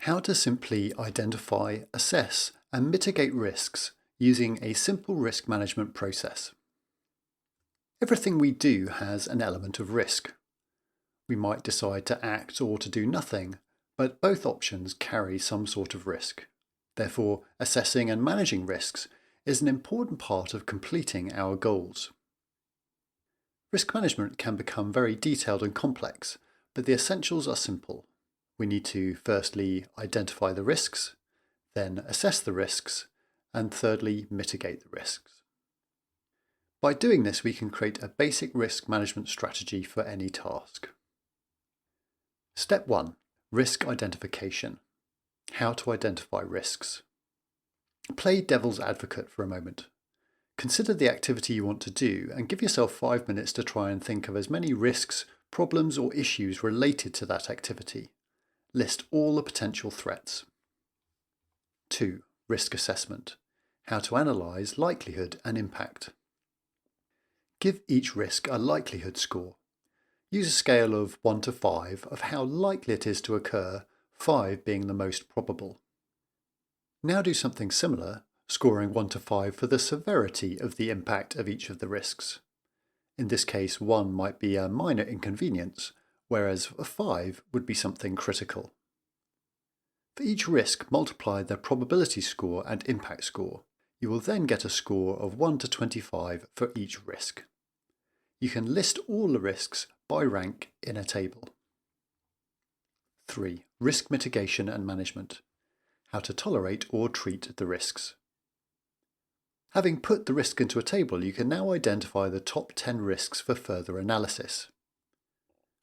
How to simply identify, assess, and mitigate risks using a simple risk management process. Everything we do has an element of risk. We might decide to act or to do nothing, but both options carry some sort of risk. Therefore, assessing and managing risks is an important part of completing our goals. Risk management can become very detailed and complex, but the essentials are simple. We need to firstly identify the risks, then assess the risks, and thirdly mitigate the risks. By doing this, we can create a basic risk management strategy for any task. Step 1. Risk identification. How to identify risks. Play devil's advocate for a moment. Consider the activity you want to do and give yourself 5 minutes to try and think of as many risks, problems, or issues related to that activity. List all the potential threats. 2. Risk assessment. How to analyse likelihood and impact. Give each risk a likelihood score. Use a scale of 1 to 5 of how likely it is to occur, 5 being the most probable. Now do something similar, scoring 1 to 5 for the severity of the impact of each of the risks. In this case, 1 might be a minor inconvenience, whereas a 5 would be something critical. For each risk, multiply the probability score and impact score. You will then get a score of 1 to 25 for each risk. You can list all the risks by rank in a table. 3. Risk mitigation and management. How to tolerate or treat the risks. Having put the risk into a table, you can now identify the top 10 risks for further analysis.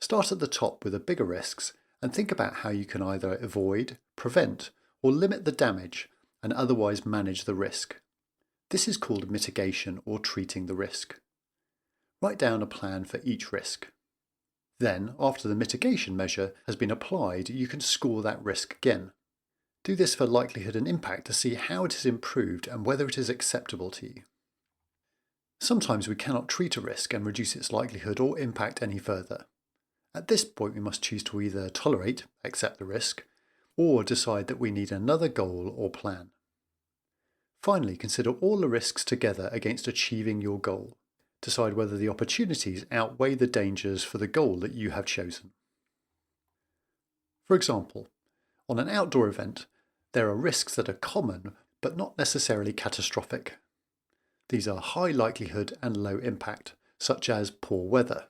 Start at the top with the bigger risks and think about how you can either avoid, prevent, or limit the damage and otherwise manage the risk. This is called mitigation or treating the risk. Write down a plan for each risk. Then, after the mitigation measure has been applied, you can score that risk again. Do this for likelihood and impact to see how it is improved and whether it is acceptable to you. Sometimes we cannot treat a risk and reduce its likelihood or impact any further. At this point, we must choose to either tolerate, accept the risk, or decide that we need another goal or plan. Finally, consider all the risks together against achieving your goal. Decide whether the opportunities outweigh the dangers for the goal that you have chosen. For example, on an outdoor event, there are risks that are common but not necessarily catastrophic. These are high likelihood and low impact, such as poor weather.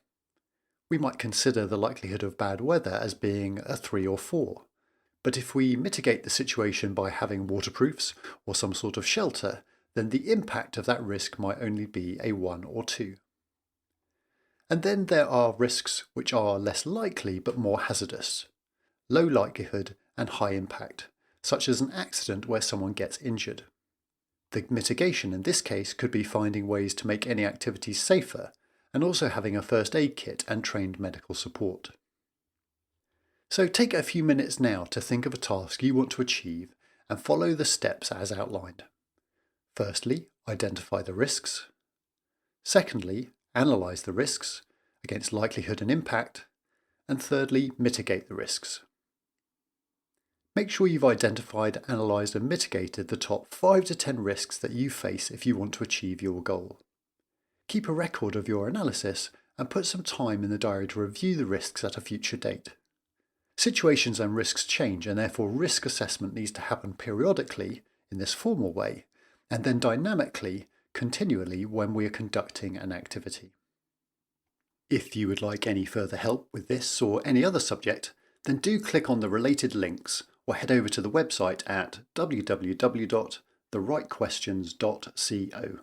We might consider the likelihood of bad weather as being a 3 or 4. But if we mitigate the situation by having waterproofs or some sort of shelter, then the impact of that risk might only be a 1 or 2. And then there are risks which are less likely but more hazardous, low likelihood and high impact, such as an accident where someone gets injured. The mitigation in this case could be finding ways to make any activities safer and also having a first aid kit and trained medical support. So take a few minutes now to think of a task you want to achieve and follow the steps as outlined. Firstly, identify the risks. Secondly, analyse the risks against likelihood and impact. And thirdly, mitigate the risks. Make sure you've identified, analysed and mitigated the top 5 to 10 risks that you face if you want to achieve your goal. Keep a record of your analysis and put some time in the diary to review the risks at a future date. Situations and risks change, and therefore risk assessment needs to happen periodically in this formal way, and then dynamically, continually when we are conducting an activity. If you would like any further help with this or any other subject, then do click on the related links or head over to the website at www.therightquestions.co.